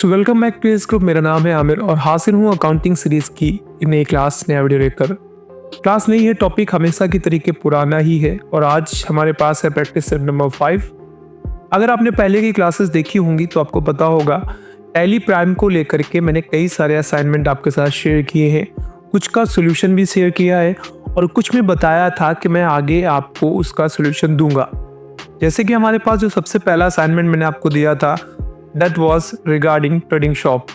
तो welcome back to S group. मेरा नाम है आमिर और हाजिर हूँ अकाउंटिंग सीरीज की नई क्लास नया वीडियो लेकर। क्लास नहीं है, टॉपिक हमेशा की तरीके पुराना ही है और आज हमारे पास है प्रैक्टिस सेट नंबर 5। अगर आपने पहले की क्लासेस देखी होंगी तो आपको पता होगा टैली प्राइम को लेकर के मैंने कई सारे असाइनमेंट आपके साथ शेयर किए हैं, कुछ का सोल्यूशन भी शेयर किया है और कुछ में बताया था कि मैं आगे आपको उसका सोल्यूशन दूंगा। जैसे कि हमारे पास जो सबसे पहला असाइनमेंट मैंने आपको दिया था that was regarding trading shop,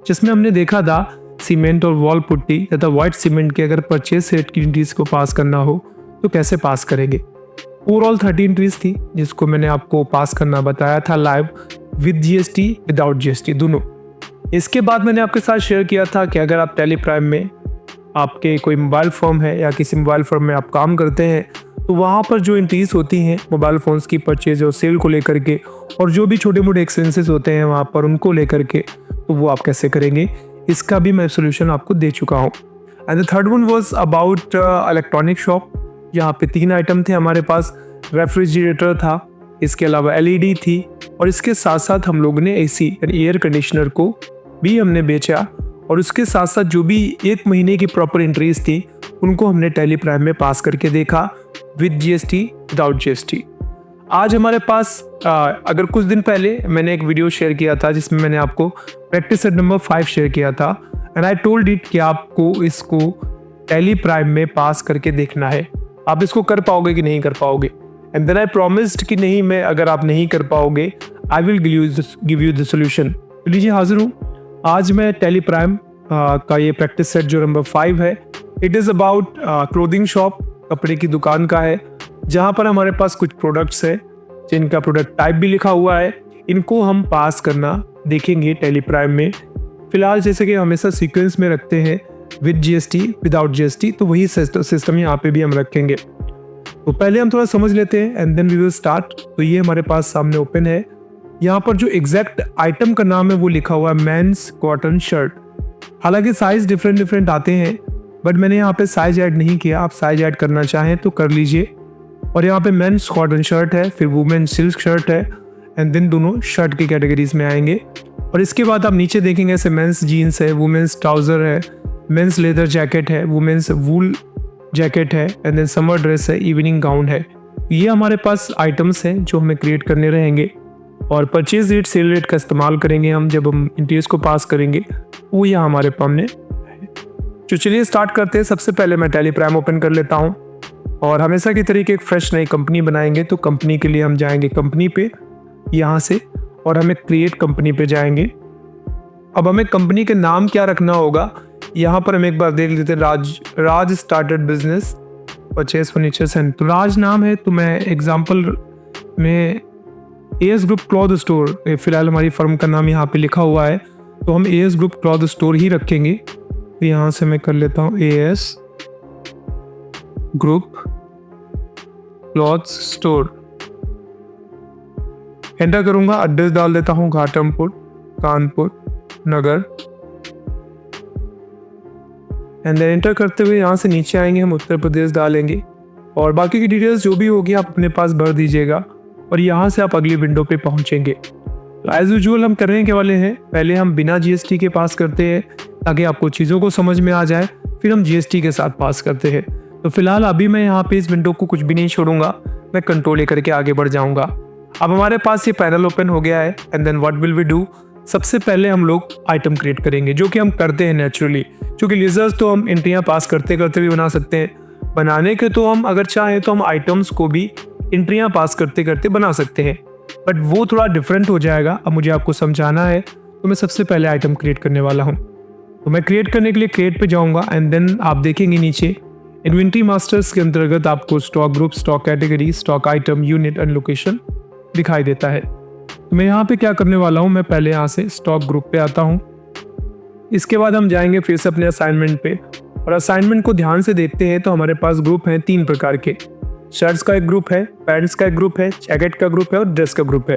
जिसमें हमने देखा था सीमेंट और वॉल पुट्टी तथा व्हाइट सीमेंट के अगर परचेज रेट की एंट्रीज को पास करना हो तो कैसे पास करेंगे। ओवरऑल 30 एंट्रीज थी जिसको मैंने आपको पास करना बताया था live with GST without GST दोनों। इसके बाद मैंने आपके साथ शेयर किया था कि अगर आप टैली प्राइम में आपके कोई मोबाइल फर्म है या किसी मोबाइल फर्म में आप काम करते हैं तो वहाँ पर जो एंट्रीज होती हैं मोबाइल फ़ोन्स की परचेज और सेल को लेकर के और जो भी छोटे मोटे एक्सपेंसेस होते हैं वहाँ पर उनको लेकर के, तो वो आप कैसे करेंगे, इसका भी मैं सोल्यूशन आपको दे चुका हूँ। And the third one was about electronic shop. यहाँ पे 3 आइटम थे हमारे पास। रेफ्रिजरेटर था, इसके अलावा एलईडी थी और इसके साथ साथ हम लोगों ने एसी यानी एयर कंडीशनर को भी हमने बेचा और उसके साथ साथ जो भी 1 महीने की प्रॉपर एंट्रीज थी उनको हमने टैली प्राइम में पास करके देखा विद जीएसटी विदाउट जीएसटी। आज हमारे पास अगर कुछ दिन पहले मैंने एक वीडियो शेयर किया था जिसमें मैंने आपको प्रैक्टिस सेट नंबर 5 शेयर किया था एंड आई टोल्ड इट कि आपको इसको टैली प्राइम में पास करके देखना है, आप इसको कर पाओगे कि नहीं कर पाओगे। एंड देन आई प्रॉमिस्ड कि नहीं, मैं अगर आप नहीं कर पाओगे I will give you the solution. तो लीजिए हाजिर हूँ आज मैं टैली प्राइम का ये प्रैक्टिस सेट जो नंबर 5 है। It is about clothing shop, कपड़े की दुकान का है, जहाँ पर हमारे पास कुछ प्रोडक्ट्स है जिनका प्रोडक्ट टाइप भी लिखा हुआ है। इनको हम पास करना देखेंगे टैली प्राइम में। फिलहाल जैसे कि हमेशा सीक्वेंस में रखते हैं विद जीएसटी विदाउट जीएसटी, तो वही सिस्टम यहाँ पे भी हम रखेंगे। तो पहले हम थोड़ा समझ लेते हैं and then we will start. तो ये हमारे पास सामने ओपन है, यहाँ पर जो एग्जैक्ट आइटम का नाम है वो लिखा हुआ है मेंस कॉटन शर्ट। हालांकि साइज डिफरेंट आते हैं बट मैंने यहाँ पे साइज ऐड नहीं किया, आप साइज ऐड करना चाहें तो कर लीजिए। और यहाँ पे मेंस कॉटन शर्ट है, फिर वुमेन सिल्क शर्ट है एंड देन दोनों शर्ट की कैटेगरीज में आएंगे। और इसके बाद आप नीचे देखेंगे ऐसे मेंस जीन्स है, वुमेन्स ट्राउजर है, मेंस लेदर जैकेट है, वुमेन्स वूल जैकेट है एंड देन समर ड्रेस है, इवनिंग गाउन है। ये हमारे पास आइटम्स हैं जो हमें क्रिएट करने रहेंगे और परचेज रेट सेल रेट का इस्तेमाल करेंगे हम जब हम इंटीरियर्स को पास करेंगे, वो यहाँ हमारे सामने। तो चलिए स्टार्ट करते हैं। सबसे पहले मैं टैली प्राइम ओपन कर लेता हूँ और हमेशा की तरीके एक फ्रेश नई कंपनी बनाएंगे। तो कंपनी के लिए हम जाएंगे कंपनी पे यहाँ से और हमें क्रिएट कंपनी पे जाएंगे। अब हमें कंपनी के नाम क्या रखना होगा, यहाँ पर हम एक बार देख लेते हैं। Raj started business purchase furniture centre, तो राज नाम है। तो मैं एग्जाम्पल में एएस ग्रुप क्लॉथ स्टोर, फिलहाल हमारी फर्म का नाम यहाँ पे लिखा हुआ है तो हम एएस ग्रुप क्लॉथ स्टोर ही रखेंगे। तो यहाँ से मैं कर लेता हूँ as group cloth store, enter करूंगा। एड्रेस डाल देता हूँ घाटमपुर कानपुर नगर एंड देन एंटर करते हुए यहाँ से नीचे आएंगे, हम उत्तर प्रदेश डालेंगे और बाकी की डिटेल्स जो भी होगी आप अपने पास भर दीजिएगा और यहाँ से आप अगली विंडो पे पहुँचेंगे। तो एज यूजुअल हम करने के वाले हैं, पहले हम बिना जीएसटी के पास करते हैं ताकि आपको चीज़ों को समझ में आ जाए, फिर हम जीएसटी के साथ पास करते हैं। तो फिलहाल अभी मैं यहाँ पे इस विंडो को कुछ भी नहीं छोड़ूंगा, मैं कंट्रोल लेकर के आगे बढ़ जाऊंगा। अब हमारे पास ये पैनल ओपन हो गया है and then what will we do. सबसे पहले हम लोग आइटम क्रिएट करेंगे जो कि हम करते हैं नेचुरली, क्योंकि लीजर्स तो हम एंट्रियाँ पास करते करते भी बना सकते हैं। बनाने के तो हम अगर चाहें तो हम आइटम्स को भी एंट्रियाँ पास करते करते बना सकते हैं, बट वो थोड़ा डिफरेंट हो जाएगा। अब मुझे आपको समझाना है तो मैं सबसे पहले आइटम क्रिएट करने वाला हूँ। तो मैं क्रिएट करने के लिए क्रिएट पे जाऊँगा एंड देन आप देखेंगे नीचे इन्वेंट्री मास्टर्स के अंतर्गत आपको stock group, stock category, stock item, unit and location दिखाई देता है। तो मैं यहाँ पे क्या करने वाला हूँ, मैं पहले यहाँ से स्टॉक ग्रुप पे आता हूँ। इसके बाद हम जाएंगे फिर से अपने असाइनमेंट पे और असाइनमेंट को ध्यान से देखते हैं तो हमारे पास ग्रुप हैं 3 प्रकार के। शर्ट्स का एक ग्रुप है, पैंट्स का एक ग्रुप है, जैकेट का ग्रुप है और ड्रेस का ग्रुप है।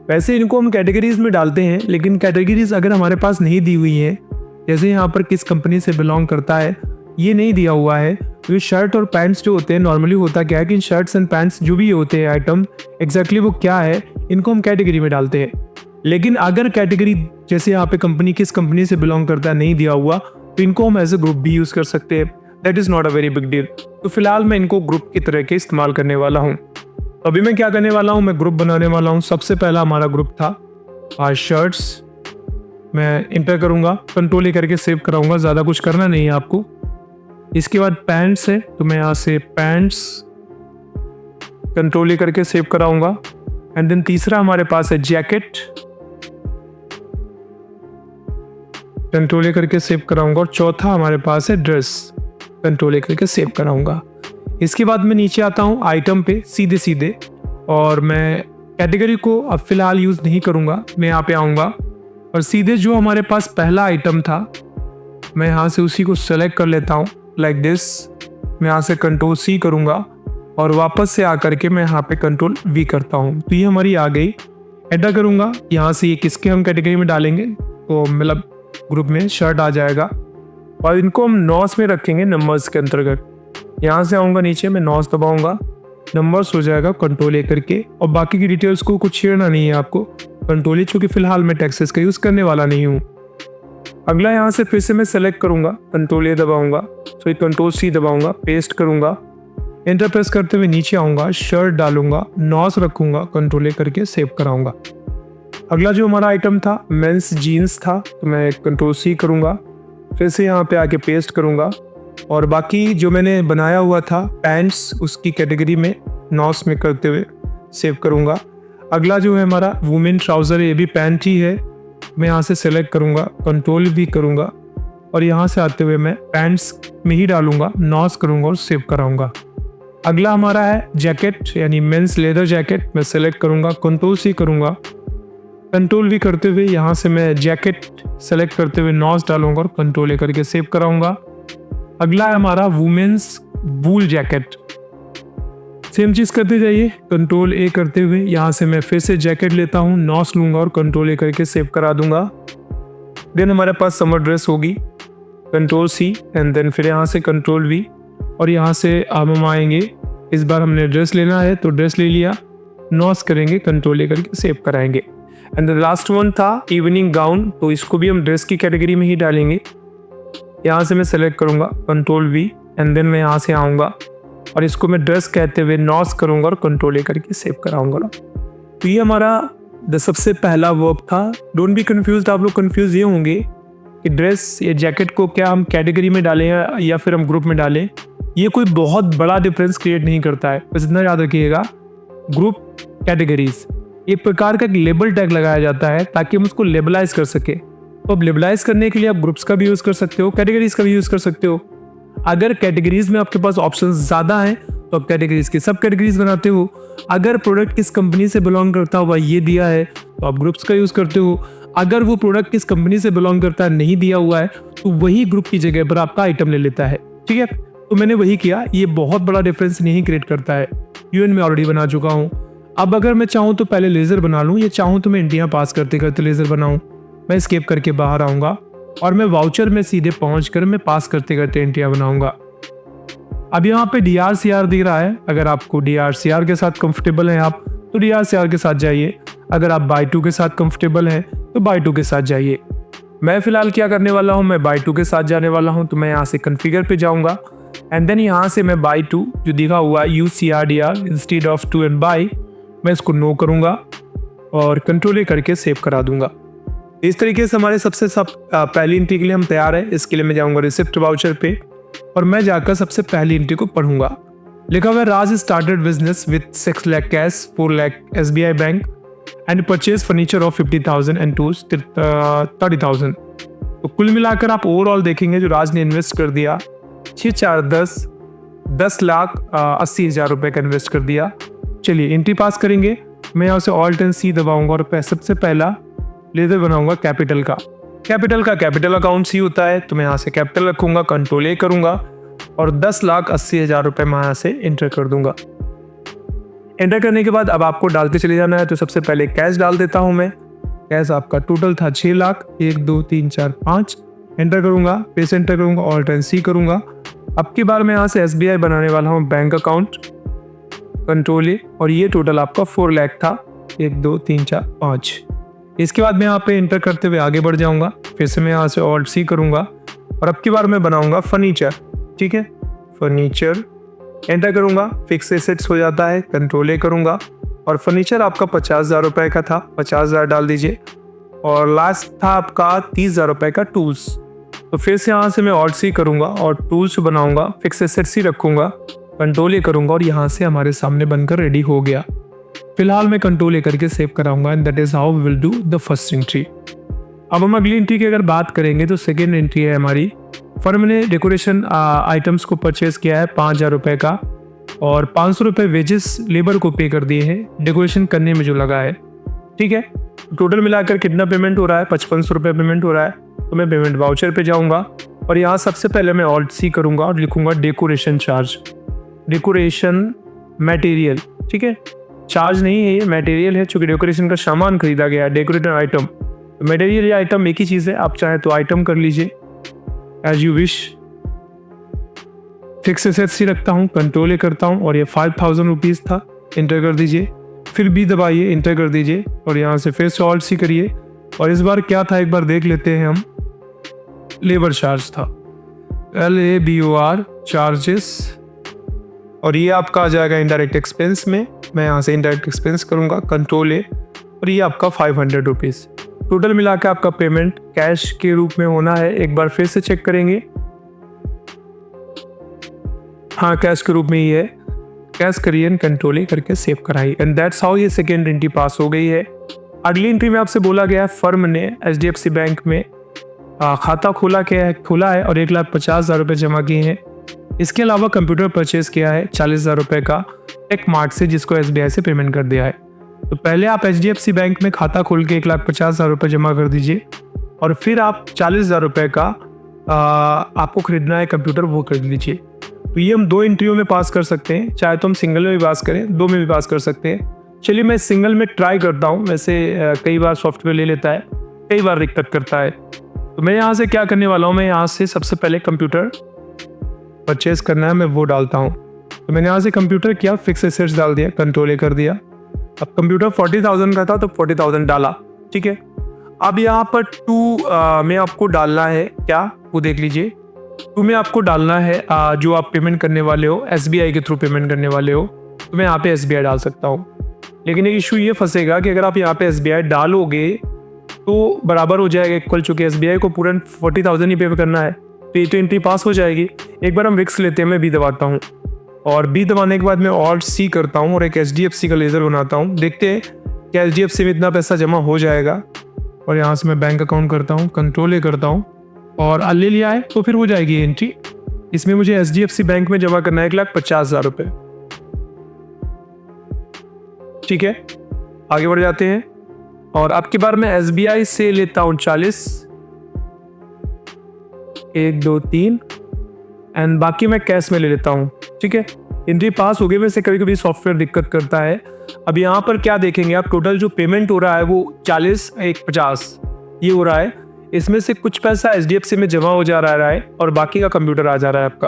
वैसे इनको हम कैटेगरीज में डालते हैं, लेकिन कैटेगरीज अगर हमारे पास नहीं दी हुई है, जैसे यहाँ पर किस कंपनी से बिलोंग करता है ये नहीं दिया हुआ है, तो ये शर्ट और पैंट्स जो होते हैं नॉर्मली होता क्या है कि शर्ट्स एंड पैंट्स जो भी होते हैं आइटम एग्जैक्टली वो क्या है, इनको हम कैटेगरी में डालते हैं। लेकिन अगर कैटेगरी जैसे यहाँ पे कंपनी किस कंपनी से बिलोंग करता है नहीं दिया हुआ तो इनको हम एज ए ग्रुप भी यूज़ कर सकते हैं। That is not a very big deal. तो फिलहाल मैं इनको ग्रुप की तरह के इस्तेमाल करने वाला हूँ। अभी मैं क्या करने वाला हूँ, मैं ग्रुप बनाने वाला हूँ। सबसे पहला हमारा ग्रुप था शर्ट्स। मैं इंटर करूँगा, कंट्रोल ए करके सेव कराऊंगा, ज़्यादा कुछ करना नहीं है आपको। इसके बाद पैंट्स है तो मैं यहाँ से पैंट्स कंट्रोल ए करके सेव कराऊंगा। एंड देन तीसरा हमारे पास है जैकेट, कंट्रोल ए करके सेव कराऊंगा। और चौथा हमारे पास है ड्रेस, कंट्रोल ए करके सेव कराऊंगा। इसके बाद मैं नीचे आता हूँ आइटम पे सीधे सीधे, और मैं कैटेगरी को अब फिलहाल यूज़ नहीं करूँगा। मैं यहाँ पे आऊँगा और सीधे जो हमारे पास पहला आइटम था मैं यहाँ से उसी को सेलेक्ट कर लेता हूँ लाइक दिस। मैं यहाँ से कंट्रोल सी करूँगा और वापस से आकर के मैं यहाँ पे कंट्रोल वी करता हूँ। तो ये हमारी आ गई। एंटर करूँगा, यहाँ से ये किसके हम कैटेगरी में डालेंगे तो मतलब ग्रुप में शर्ट आ जाएगा। और इनको हम नॉस में रखेंगे नंबर्स के अंतर्गत। यहाँ से आऊँगा नीचे, मैं नॉस दबाऊँगा, नंबर्स हो जाएगा कंट्रोल ए करके। और बाकी की डिटेल्स को कुछ छेड़ना नहीं है आपको, कंट्रोल ए, चूँकि फिलहाल मैं टेक्सास का यूज़ करने वाला नहीं हूँ। अगला यहाँ से फिर से मैं सेलेक्ट करूँगा, कंट्रोल ए दबाऊँगा, सॉरी कंट्रोल सी दबाऊँगा, पेस्ट करूँगा, एंटर प्रेस करते हुए नीचे आऊँगा, शर्ट डालूंगा, नॉस रखूँगा, कंट्रोल ए करके सेव कराऊँगा। अगला जो हमारा आइटम था मेंस जीन्स था तो मैं कंट्रोल सी करूँगा, फिर से यहाँ पे आके पेस्ट करूँगा। और बाकी जो मैंने बनाया हुआ था पैंट्स, उसकी कैटेगरी में नॉस में करते हुए सेव करूँगा। अगला जो है हमारा वुमेन ट्राउज़र है, ये भी पैंट ही है। मैं यहाँ से सेलेक्ट करूँगा, कंट्रोल भी करूँगा और यहाँ से आते हुए मैं पैंट्स में ही डालूँगा, नॉस करूँगा और सेव कराऊँगा। अगला हमारा है जैकेट यानी मेंस लेदर जैकेट। मैं सेलेक्ट करूँगा, कंट्रोल सी करूँगा, कंट्रोल भी करते हुए यहाँ से मैं जैकेट सेलेक्ट करते हुए नॉस डालूंगा और कंट्रोल ए करके सेव कराऊंगा। अगला है हमारा वुमेन्स वूल जैकेट। सेम चीज़ करते जाइए, कंट्रोल ए करते हुए यहाँ से मैं फिर से जैकेट लेता हूँ, नॉस लूँगा और कंट्रोल ए करके सेव करा दूंगा। देन हमारे पास समर ड्रेस होगी, कंट्रोल सी एंड देन फिर यहाँ से कंट्रोल वी। और यहाँ से हम आएंगे, इस बार हमने ड्रेस लेना है तो ड्रेस ले लिया, नॉस करेंगे, कंट्रोल ए करके सेव कराएंगे। एंड द लास्ट वन था इवनिंग गाउन, तो इसको भी हम ड्रेस की कैटेगरी में ही डालेंगे। यहाँ से मैं सेलेक्ट करूँगा, कंट्रोल वी एंड देन मैं यहाँ से आऊँगा और इसको मैं ड्रेस कहते हुए नॉस करूँगा और कंट्रोल ए करके सेव कराऊँगा। तो ये हमारा सबसे पहला वर्ब था। डोंट बी कंफ्यूज्ड, आप लोग कंफ्यूज ये होंगे कि ड्रेस या जैकेट को क्या हम कैटेगरी में डालें या फिर हम ग्रुप में डालें। ये कोई बहुत बड़ा डिफरेंस क्रिएट नहीं करता है, बस इतना याद रखिएगा। ग्रुप कैटेगरीज एक प्रकार का एक लेबल टैग लगाया जाता है ताकि हम उसको लेबलाइज कर सके। तो अब लेबलाइज करने के लिए आप ग्रुप्स का भी यूज़ कर सकते हो, कैटेगरीज का भी यूज़ कर सकते हो। अगर कैटेगरीज में आपके पास ऑप्शंस ज़्यादा हैं तो आप कैटेगरीज की सब कैटेगरीज बनाते हो। अगर प्रोडक्ट किस कंपनी से बिलोंग करता हुआ ये दिया है तो आप ग्रुप्स का यूज़ करते हो। अगर वो प्रोडक्ट किस कंपनी से बिलोंग करता है नहीं दिया हुआ है तो वही ग्रुप की जगह पर आपका आइटम ले लेता है। ठीक है, तो मैंने वही किया। ये बहुत बड़ा डिफरेंस नहीं क्रिएट करता है। यूएन में ऑलरेडी बना चुका हूँ। अब अगर मैं चाहूँ तो पहले लेज़र बना लूँ, या चाहूँ तो मैं इंडिया पास करते करते लेज़र बनाऊँ। मैं स्केप करके बाहर आऊँगा और मैं वाउचर में सीधे पहुँच कर मैं पास करते करते इंडिया बनाऊँगा। अब यहाँ पे DRCR दिख रहा है। अगर आपको DRCR के साथ कंफर्टेबल हैं आप तो DRCR के साथ जाइए। अगर आप बाय टू के साथ कंफर्टेबल हैं तो बाय टू के साथ जाइए। मैं फिलहाल क्या करने वाला हूँ, मैं बाय टू के साथ जाने वाला हूँ। तो मैं यहाँ से कन्फिगर पे जाऊँगा एंड देन यहाँ से मैं बाय टू जो दिखा हुआ है UCRDR instead of to and by, मैं इसको नो करूँगा और कंट्रोल ए करके सेव करा दूंगा। इस तरीके से हमारे सबसे पहली एंट्री के लिए हम तैयार हैं। इसके लिए मैं जाऊँगा रिसिप्ट वाउचर पे और मैं जाकर सबसे पहली एंट्री को पढ़ूंगा। लिखा हुआ है Raj started business with 6 lakh cash, 4 lakh SBI bank and purchase furniture of 50,000 and tools 30,000। तो कुल मिलाकर आप ओवरऑल देखेंगे जो राज ने इन्वेस्ट कर दिया 6 4 10 लाख 80,000 रुपये का इन्वेस्ट कर दिया। चलिए एंट्री पास करेंगे। मैं यहाँ से ऑल्ट एंड सी दबाऊंगा और सबसे पहला लेजर बनाऊंगा कैपिटल का। कैपिटल अकाउंट सी होता है तो मैं यहाँ से कैपिटल रखूंगा, कंट्रोल ए करूंगा और 10,80,000 रुपये मैं यहाँ से एंटर कर दूंगा। एंटर करने के बाद अब आपको डालते चले जाना है। तो सबसे पहले कैश डाल देता हूँ मैं। कैश आपका टोटल था 6 लाख, 1 2 3 4 5। एंटर करूंगा, पेज एंटर करूंगा, ऑल्ट एंड सी करूंगा। अब की बार मैं यहाँ से SBI बनाने वाला हूँ बैंक अकाउंट, कंट्रोल ए, और ये टोटल आपका 4 लाख था, 1 2 3 4 5। इसके बाद मैं यहाँ पे इंटर करते हुए आगे बढ़ जाऊँगा। फिर से मैं यहाँ से ऑल्ट सी करूँगा और अब की बार मैं बनाऊँगा फर्नीचर। ठीक है, फर्नीचर एंटर करूँगा, फिक्स एसेट्स हो जाता है, कंट्रोल ए करूँगा और फर्नीचर आपका 50,000 रुपये का था, 50,000 डाल दीजिए। और लास्ट था आपका 30,000 रुपये का टूल्स। तो फिर से यहाँ से मैं ऑल्ट सी करूँगा और टूल्स बनाऊँगा, फिक्स एसेट्स ही रखूँगा, कंट्रोल ए करूँगा और यहाँ से हमारे सामने बनकर रेडी हो गया। फिलहाल मैं कंट्रोल ए करके सेव कराऊंगा and that is how we will do the first entry. अब हम अगली एंट्री की अगर बात करेंगे तो सेकेंड एंट्री है हमारी, फर्म ने डेकोरेशन आइटम्स को परचेज किया है 5,000 रुपये का और 500 रुपये वेजेस लेबर को पे कर दिए हैं डेकोरेशन करने में जो लगा है। ठीक है, टोटल मिलाकर कितना पेमेंट हो रहा है, 5500 रुपये पेमेंट हो रहा है। तो मैं पेमेंट वाउचर पे जाऊंगा और यहाँ सबसे पहले मैं ऑल्ट सी करूंगा और लिखूंगा डेकोरेशन चार्ज, डेकोरेशन मटेरियल। ठीक है, चार्ज नहीं है, ये मटेरियल है, चूंकि डेकोरेशन का सामान खरीदा गया है, डेकोरेटिव आइटम। तो मटेरियल या आइटम एक ही चीज़ है, आप चाहें तो आइटम कर लीजिए as you wish. Fix assets ही रखता हूँ, कंट्रोल ए करता हूँ और ये 5,000 रुपीज़ था, इंटर कर दीजिए। फिर भी दबाइए, इंटर कर दीजिए और यहाँ से फिर से ऑल्ट सी करिए और इस बार क्या था एक बार देख लेते हैं हम। लेबर चार्ज था, LABOR चार्जेस और ये आपका आ जाएगा इनडायरेक्ट एक्सपेंस में। मैं यहाँ से इनडायरेक्ट एक्सपेंस करूँगा, कंट्रोल ए और ये आपका 500 रुपीज़। टोटल मिला के आपका पेमेंट कैश के रूप में होना है। एक बार फिर से चेक करेंगे, हाँ कैश के रूप में ही है। कैश करिए एंड कंट्रोल ए करके सेव कराइए एंड दैट्स हाउ ये सेकेंड एंट्री पास हो गई है। अगली एंट्री में आपसे बोला गया है फर्म ने HDFC बैंक में खाता खोला है और 1,50,000 रुपये जमा किए हैं। इसके अलावा कंप्यूटर परचेज किया है 40,000 रुपये का टेक मार्ट से, जिसको SBI से पेमेंट कर दिया है। तो पहले आप HDFC बैंक में खाता खोल के 1,50,000 रुपये जमा कर दीजिए और फिर आप 40,000 रुपये का आपको खरीदना है कंप्यूटर, वो खरीद लीजिए। तो ये हम 2 एंट्रियों में पास कर सकते हैं, चाहे तो हम सिंगल में भी पास करें, 2 में भी पास कर सकते हैं। चलिए मैं सिंगल में ट्राई करता हूँ। वैसे कई बार सॉफ्टवेयर ले लेता है, कई बार दिक्कत करता है। तो मैं यहाँ से क्या करने वाला हूँ, मैं यहाँ से सबसे पहले कंप्यूटर परचेज करना है, मैं वो डालता हूँ। तो मैंने यहाँ से कंप्यूटर किया, फिक्स एसेट्स डाल दिया, कंट्रोल ए कर दिया। अब कंप्यूटर 40,000 का था तो 40,000 डाला। ठीक है, अब यहाँ पर 2 में आपको डालना है, क्या वो देख लीजिए। 2 में आपको डालना है जो आप पेमेंट करने वाले हो, SBI के थ्रू पेमेंट करने वाले हो, तो मैं यहाँ पे SBI डाल सकता हूँ। लेकिन एक इशू ये फंसेगा कि अगर आप यहाँ पे SBI डालोगे तो बराबर हो जाएगा इक्वल, चूँकि SBI को पूरा 40,000 ही पे करना है, तो ये तो एंट्री पास हो जाएगी। एक बार हम रिस्क लेते हैं, मैं बी दबाता हूँ और बी दबाने के बाद मैं ऑल्ट सी करता हूँ और एक HDFC का लेज़र बनाता हूँ। देखते हैं कि HDFC में इतना पैसा जमा हो जाएगा। और यहाँ से मैं बैंक अकाउंट करता हूँ, कंट्रोल ए करता हूँ और ले लिया है, तो फिर हो जाएगी एंट्री। इसमें मुझे HDFC बैंक में जमा करना है 1,50,000 रुपये। ठीक है, आगे बढ़ जाते हैं और अब की बार मैं SBI से लेता हूँ 40, 1 2 3 एंड बाकी मैं कैश में ले लेता हूँ। ठीक है, एंट्री पास हो गई। वैसे कभी कभी सॉफ्टवेयर दिक्कत करता है। अब यहाँ पर क्या देखेंगे आप, टोटल जो पेमेंट हो रहा है वो 40, 1 50 ये हो रहा है। इसमें से कुछ पैसा HDFC में जमा हो जा रहा है और बाकी का कंप्यूटर आ जा रहा है आपका,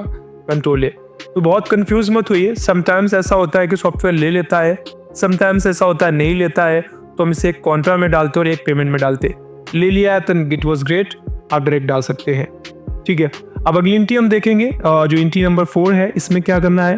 कंट्रोल ए। तो बहुत कंफ्यूज मत होइए, समटाइम्स ऐसा होता है कि सॉफ्टवेयर ले लेता है, समटाइम्स ऐसा होता है नहीं लेता है, तो हम इसे एक कॉन्ट्रा में डालते और एक पेमेंट में डालते। ले लिया है तो इट वॉज ग्रेट, आप डायरेक्ट डाल सकते हैं। ठीक है, अब अगली एंट्री हम देखेंगे जो एंट्री नंबर 4 है। इसमें क्या करना है,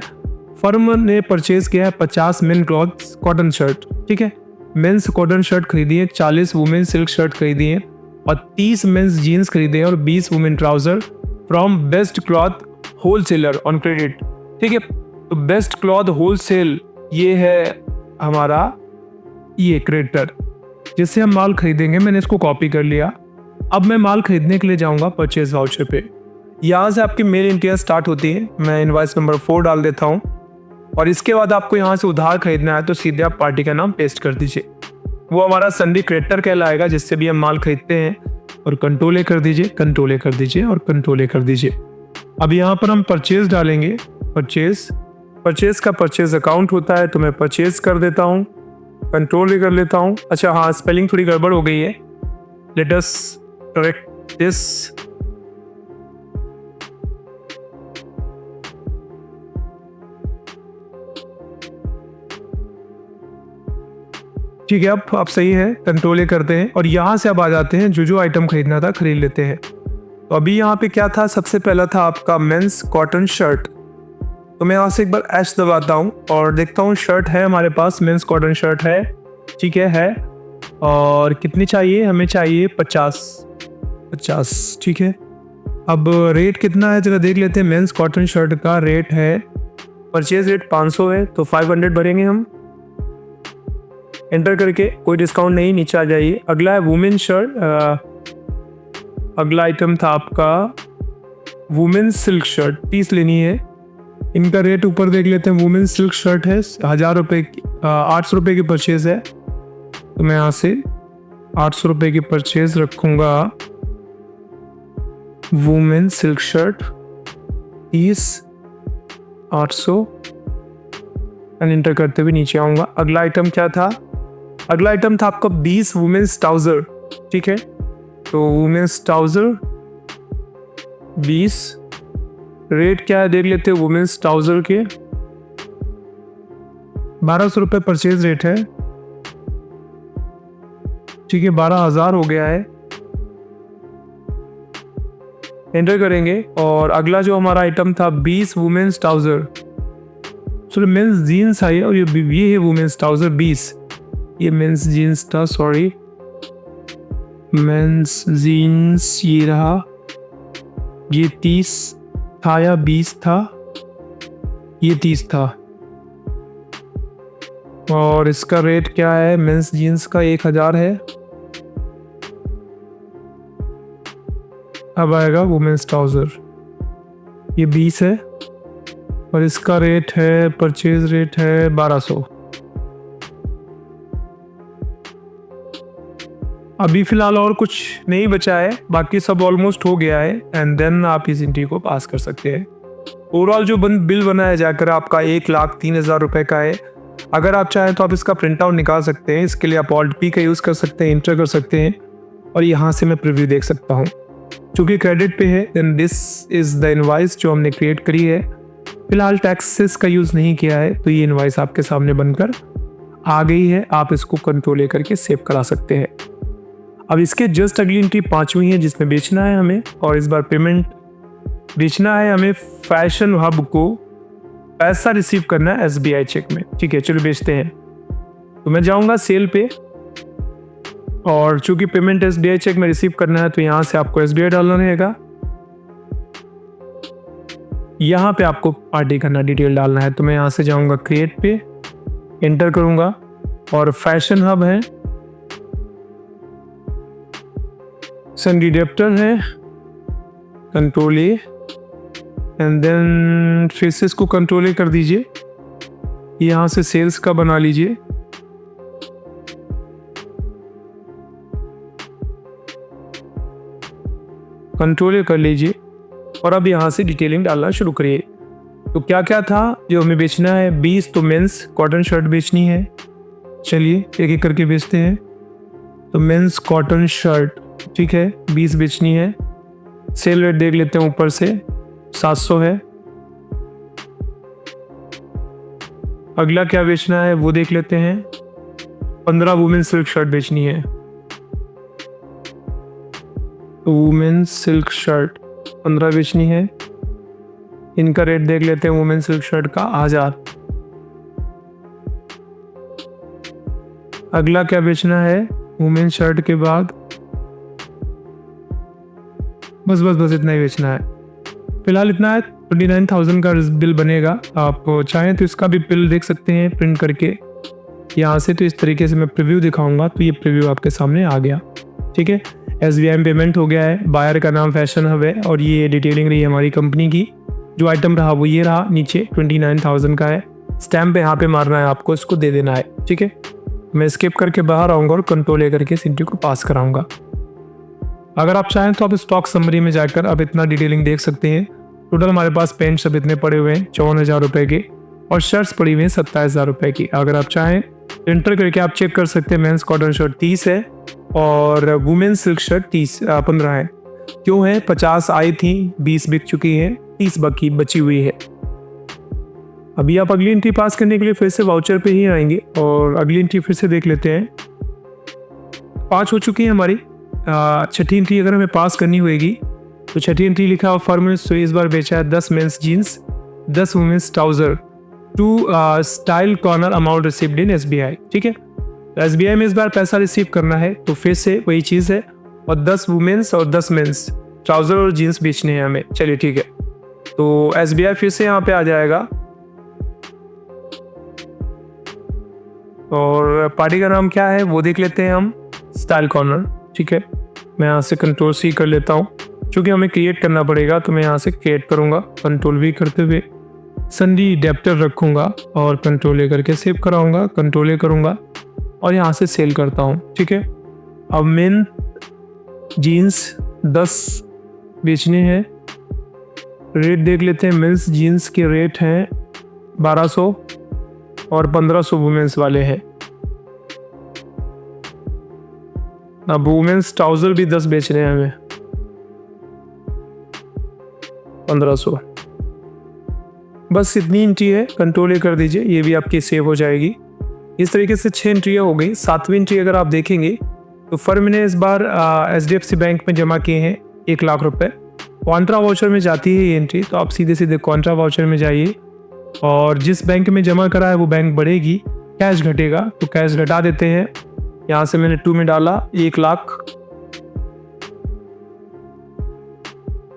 फर्म ने परचेज किया है 50 मेन क्लॉथ्स कॉटन शर्ट। ठीक है, मेंस कॉटन शर्ट खरीदी है, 40 वुमेन सिल्क शर्ट खरीदी है और 30 मेंस जीन्स खरीदे हैं और 20 women trouser from best cloth wholesaler on credit. ठीक है, तो बेस्ट क्लॉथ होलसेल ये है हमारा ये क्रेडिटर जिससे हम माल खरीदेंगे। मैंने इसको कॉपी कर लिया। अब मैं माल खरीदने के लिए जाऊंगा परचेज वाउचर पे। यहाँ से आपकी मेन एंट्री स्टार्ट होती है। मैं इनवॉइस नंबर 4 डाल देता हूँ और इसके बाद आपको यहाँ से उधार खरीदना है तो सीधे आप पार्टी का नाम पेस्ट कर दीजिए। वो हमारा संडी क्रेडिटर कहलाएगा जिससे भी हम माल खरीदते हैं। और कंट्रोल ए कर दीजिए, कंट्रोल ए कर दीजिए और कंट्रोल ए कर दीजिए। अब यहाँ पर हम परचेज डालेंगे। परचेज का परचेज अकाउंट होता है तो मैं परचेज कर देता हूँ, कंट्रोल ए कर लेता हूँ। अच्छा हाँ, स्पेलिंग थोड़ी गड़बड़ हो गई है, लेट अस करेक्ट दिस। ठीक है, अब सही है, कंट्रोल ए करते हैं और यहाँ से अब आ जाते हैं, जो आइटम खरीदना था खरीद लेते हैं। तो अभी यहाँ पे क्या था, सबसे पहला था आपका मेंस कॉटन शर्ट। तो मैं यहाँ से एक बार एच दबाता हूँ और देखता हूँ शर्ट है हमारे पास, मेंस कॉटन शर्ट है, ठीक है। और कितनी चाहिए, हमें चाहिए 50, ठीक है। अब रेट कितना है जरा देख लेते हैं। मेंस कॉटन शर्ट का रेट है, परचेज रेट 500 है, तो 500 भरेंगे हम, एंटर करके। कोई डिस्काउंट नहीं, नीचे आ जाइए। अगला है वुमेन शर्ट। अगला आइटम था आपका वुमेन सिल्क शर्ट, 30 लेनी है। इनका रेट ऊपर देख लेते हैं। वुमेन सिल्क शर्ट है 1000 रुपये की, 800 रुपये की परचेज है, तो मैं यहाँ से 800 रुपये की परचेज रखूँगा। Women silk shirt 30, 800 and inter करते हुए नीचे आऊँगा। अगला आइटम क्या था, अगला आइटम था आपका 20 वुमेन्स ट्राउज़र, ठीक है। तो वुमेन्स ट्राउज़र 20, रेट क्या है देख लेते हैं। वुमेन्स ट्राउज़र के 1200 रुपये परचेज रेट है, ठीक है, 12,000 हो गया है, एंटर करेंगे। और अगला जो हमारा आइटम था 20 women's trouser, sorry men's jeans आई है, और ये है वुमेन्स ट्राउज़र 20, ये मेंस जीन्स था, सॉरी मेंस जीन्स ये रहा, ये 30 था या 20 था, ये 30 था। और इसका रेट क्या है, मेंस जीन्स का 1000 है। अब आएगा वुमेन्स ट्राउज़र, ये 20 है और इसका रेट है, परचेज रेट है 1200। अभी फिलहाल और कुछ नहीं बचा है, बाकी सब ऑलमोस्ट हो गया है एंड देन आप इस एंट्री को पास कर सकते हैं। ओवरऑल जो बिल बनाया जाकर आपका 1,03,000 रुपये का है। अगर आप चाहें तो आप इसका प्रिंट आउट निकाल सकते हैं। इसके लिए आप ऑल्ट पी का यूज़ कर सकते हैं, इंटर कर सकते हैं और यहाँ से मैं प्रीव्यू देख सकता हूँ। चूँकि क्रेडिट पे है then this is the invoice जो हमने क्रिएट करी है। फिलहाल टैक्सेस का यूज़ नहीं किया है, तो ये इनवॉइस आपके सामने बनकर आ गई है। आप इसको कंट्रोल ले करके सेव करा सकते हैं। अब इसके जस्ट अगली एंट्री 5वीं है जिसमें बेचना है हमें, और इस बार पेमेंट बेचना है हमें फैशन हब को, पैसा रिसीव करना है SBI चेक में, ठीक है। चलो बेचते हैं। तो मैं जाऊंगा सेल पे, और चूंकि पेमेंट SBI चेक में रिसीव करना है तो यहाँ से आपको SBI डालना रहेगा। यहाँ पे आपको पार्टी करना, डिटेल डालना है। तो मैं यहाँ से जाऊंगा क्रिएट पे, एंटर करूंगा और फैशन हब है, सन डिडप्टर है, कंट्रोल ए एंड देन फेसेस को कंट्रोल ए कर दीजिए। यहाँ से सेल्स का बना लीजिए, कंट्रोल ए कर लीजिए और अब यहाँ से डिटेलिंग डालना शुरू करिए। तो क्या क्या था जो हमें बेचना है, 20 तो मेंस कॉटन शर्ट बेचनी है। चलिए एक एक करके बेचते हैं। तो मेंस कॉटन शर्ट, ठीक है, 20 बेचनी है। सेल रेट देख लेते हैं, ऊपर से 700 है। अगला क्या बेचना है वो देख लेते हैं। 15 वुमेन सिल्क शर्ट बेचनी है। वुमेन सिल्क शर्ट 15 बेचनी है। इनका रेट देख लेते हैं, वुमेन सिल्क शर्ट का 1000। अगला क्या बेचना है वुमेन शर्ट के बाद, बस इतना ही बेचना है। फिलहाल इतना है। 29,000 का बिल बनेगा। आप चाहें तो इसका भी बिल देख सकते हैं प्रिंट करके यहाँ से। तो इस तरीके से मैं प्रीव्यू दिखाऊंगा, तो ये प्रीव्यू आपके सामने आ गया, ठीक है। SBI में पेमेंट हो गया है। बायर का नाम फैशन हब है और ये डिटेलिंग रही हमारी कंपनी की। जो आइटम रहा वो ये रहा, नीचे 29,000 का है। स्टैम्प पे यहाँ पे मारना है आपको, इसको दे देना है, ठीक है। मैं स्किप करके बाहर आऊँगा और कंट्रोल लेकर के इस एंट्री को पास कराऊंगा। अगर आप चाहें तो आप स्टॉक समरी में जाकर अब इतना डिटेलिंग देख सकते हैं। टोटल हमारे पास पेंट सब इतने पड़े हुए हैं 54,000 रुपये के, और शर्ट्स पड़ी हुई हैं 27,000 रुपये की। अगर आप चाहें एंटर करके आप चेक कर सकते हैं। मेंस कॉटन शर्ट 30 है और वुमेन सिल्क शर्ट 15 है। क्यों है, 50 आई थी, 20 बिक चुकी है, 30 बची हुई है। अभी आप अगली एंट्री पास करने के लिए फिर से वाउचर पे ही आएंगे और अगली एंट्री फिर से देख लेते हैं। 5 हो चुकी है हमारी। छठी एंट्री अगर हमें पास करनी होगी तो छठी एंट्री लिखा हुआ फर्म ने इस बार बेचा है 10 men's jeans, 10 women's trouser to style corner, amount received in SBI। ठीक है, तो SBI में इस बार पैसा रिसीव करना है तो फिर से वही चीज़ है, और 10 वुमेंस और 10 मेंस ट्राउजर और जीन्स बेचने हैं हमें। चलिए ठीक है, तो SBI फिर से यहाँ पे आ जाएगा और पार्टी का नाम क्या है वो देख लेते हैं हम, स्टाइल कॉर्नर। ठीक है, मैं यहाँ से Ctrl+C कर लेता हूँ, चूँकि हमें क्रिएट करना पड़ेगा तो मैं यहाँ से क्रिएट करूँगा, Ctrl+V करते हुए संडी डेप्टर रखूँगा और Ctrl+A करके सेव कराऊँगा, Ctrl+A करूँगा और यहाँ से सेल करता हूँ। ठीक है, अब मेन जीन्स 10 बेचने हैं, रेट देख लेते हैं। मेंस जीन्स के रेट हैं 1200 और 1500 वुमेंस वाले हैं। अब वुमेंस ट्राउजर भी 10 बेच रहे हैं हमें 1500। बस इतनी एंट्री है, Ctrl+A कर दीजिए, ये भी आपकी सेव हो जाएगी। इस तरीके से 6 एंट्रियाँ हो गई। 7वीं एंट्री अगर आप देखेंगे तो फर्म ने इस बार HDFC बैंक में जमा किए हैं 1 लाख रुपए। कॉन्ट्रा वाउचर में जाती है ये एंट्री, तो आप सीधे सीधे कॉन्ट्रा वाउचर में जाइए और जिस बैंक में जमा करा है वो बैंक बढ़ेगी, कैश घटेगा तो कैश घटा देते हैं। यहाँ से मैंने 2 में डाला 1 लाख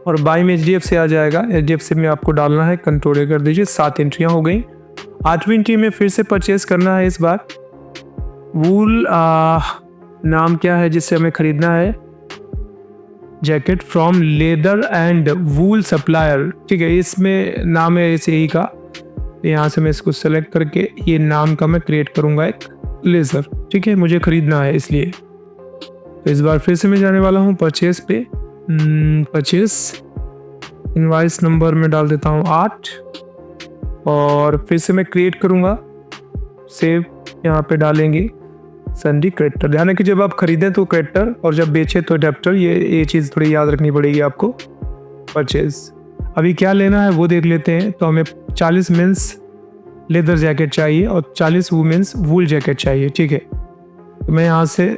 और बाई में HDFC आ जाएगा। HDFC में आपको डालना है, Ctrl+A कर दीजिए। 7 एंट्रियाँ हो गई। 8वीं एंट्री में फिर से परचेज करना है इस बार। वूल नाम क्या है जिससे हमें खरीदना है, jacket from leather and wool supplier. ठीक है, इसमें नाम है इसे ही का, यहाँ से मैं इसको सेलेक्ट करके ये नाम का मैं क्रिएट करूँगा एक लेज़र। ठीक है, मुझे खरीदना है इसलिए। तो इस बार फिर से मैं जाने वाला हूँ परचेज पे। परचेज इनवाइस नंबर में डाल देता हूँ 8 और फिर से मैं क्रिएट करूँगा, सेव यहाँ पे डालेंगे संडी क्रेडिटर। ध्यान है कि जब आप खरीदें तो क्रेडिटर और जब बेचें तो डेप्टर, ये चीज़ थोड़ी याद रखनी पड़ेगी आपको। परचेज अभी क्या लेना है वो देख लेते हैं। तो हमें 40 मेंस लेदर जैकेट चाहिए और 40 वुमेंस वूल जैकेट चाहिए। ठीक है, तो मैं यहाँ से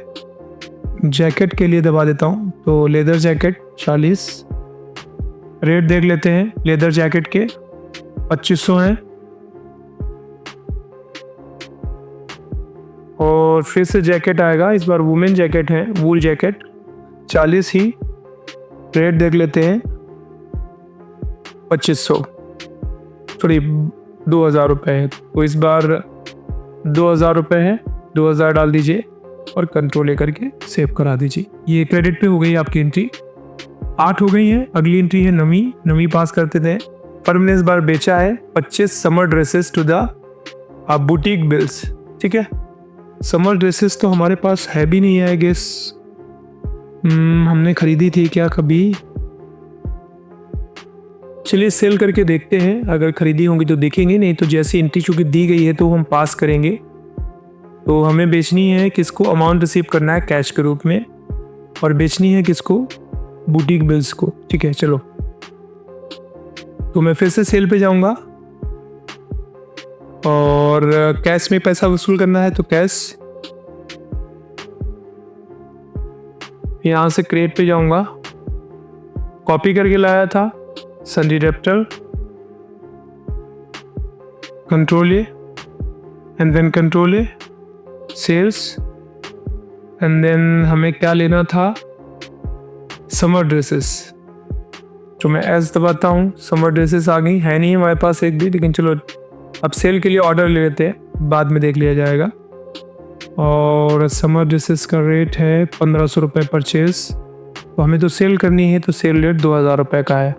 जैकेट के लिए दबा देता हूँ। तो लेदर जैकेट 40, रेट देख लेते हैं लेदर जैकेट के 2500 हैं और फिर से जैकेट आएगा, इस बार वुमेन जैकेट है, वूल जैकेट 40 ही, रेट देख लेते हैं 2500, थोड़ी 2000 रुपये है, तो इस बार 2000 रुपये है, 2000 डाल दीजिए और Ctrl+A करके सेव करा दीजिए। ये क्रेडिट पे हो गई आपकी एंट्री। 8 हो गई है। अगली एंट्री है 9वीं पास करते थे। फर्म ने इस बार बेचा है 25 summer dresses to the boutique bills. ठीक है, समर ड्रेसेस तो हमारे पास है भी नहीं है आई गेस, हमने खरीदी थी क्या कभी। चलिए सेल करके देखते हैं, अगर खरीदी होंगी तो देखेंगे, नहीं तो जैसी एंट्री चूँकि दी गई है तो हम पास करेंगे। तो हमें बेचनी है किसको, अमाउंट रिसीव करना है कैश के रूप में और बेचनी है किसको, बुटीक बिल्स को। ठीक है, चलो तो मैं फिर से सेल पे जाऊंगा और कैश में पैसा वसूल करना है तो कैश, यहाँ से क्रिएट पे जाऊंगा, कॉपी करके लाया था sundry debtor, Ctrl+A and then Ctrl+A, sales and then हमें क्या लेना था, समर ड्रेसेस। तो मैं एस दबाता हूँ, समर ड्रेसेस आ गई, है नहीं हमारे पास एक भी, लेकिन चलो अब सेल के लिए ऑर्डर ले लेते हैं, बाद में देख लिया जाएगा। और समर ड्रेसेस का रेट है 1500 रुपये परचेज, तो हमें तो सेल करनी है तो सेल रेट 2000 रुपये का है।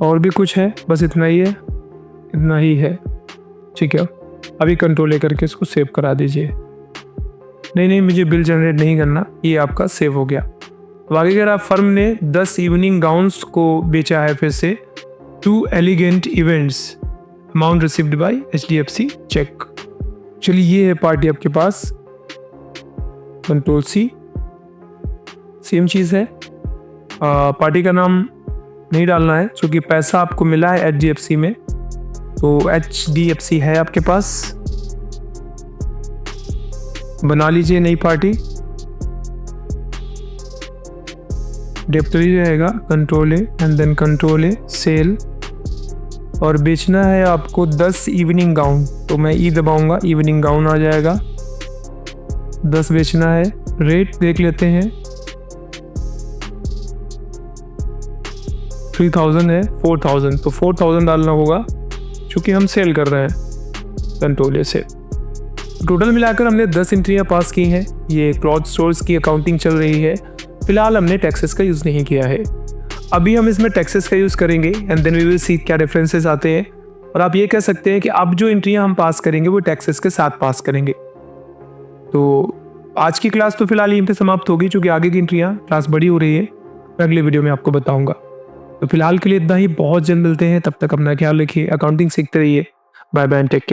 और भी कुछ है, बस इतना ही है, इतना ही है। ठीक है, अभी Ctrl+A करके इसको सेव करा दीजिए। नहीं, मुझे बिल जनरेट नहीं करना, ये आपका सेव हो गया। तो आगे अगर आप फर्म ने 10 इवनिंग गाउन्स को बेचा है फिर से, 2 elegant events, amount received by HDFC cheque. चलिए ये है पार्टी आपके पास, Ctrl+C, सेम चीज़ है। पार्टी का नाम नहीं डालना है क्योंकि पैसा आपको मिला है HDFC में, तो HDFC है आपके पास, बना लीजिए नई पार्टी। डेप्टरी रहेगा control A and then control A sale, और बेचना है आपको 10 इवनिंग गाउन, तो मैं ई दबाऊंगा, इवनिंग गाउन आ जाएगा। 10 बेचना है। रेट देख लेते हैं, 3000 है, 4000, तो 4000 डालना होगा क्योंकि हम सेल कर रहे हैं कंट्रोल ए से। टोटल मिलाकर हमने 10 एंट्रियाँ पास की हैं। ये क्लॉथ स्टोर्स की अकाउंटिंग चल रही है। फिलहाल हमने टैक्सेस का यूज़ नहीं किया है। अभी हम इसमें टैक्सेस का यूज़ करेंगे and then we will see क्या डिफरेंसेस आते हैं। और आप ये कह सकते हैं कि अब जो एंट्रियाँ हम पास करेंगे वो टैक्सेस के साथ पास करेंगे। तो आज की क्लास तो फिलहाल यहीं पे समाप्त होगी, क्योंकि आगे की एंट्रियाँ क्लास बड़ी हो रही है, मैं अगले वीडियो में आपको बताऊँगा। तो फिलहाल के लिए इतना ही, बहुत जल्द मिलते हैं, तब तक अपना ख्याल रखिए, अकाउंटिंग सीखते रहिए। Bye bye, take care.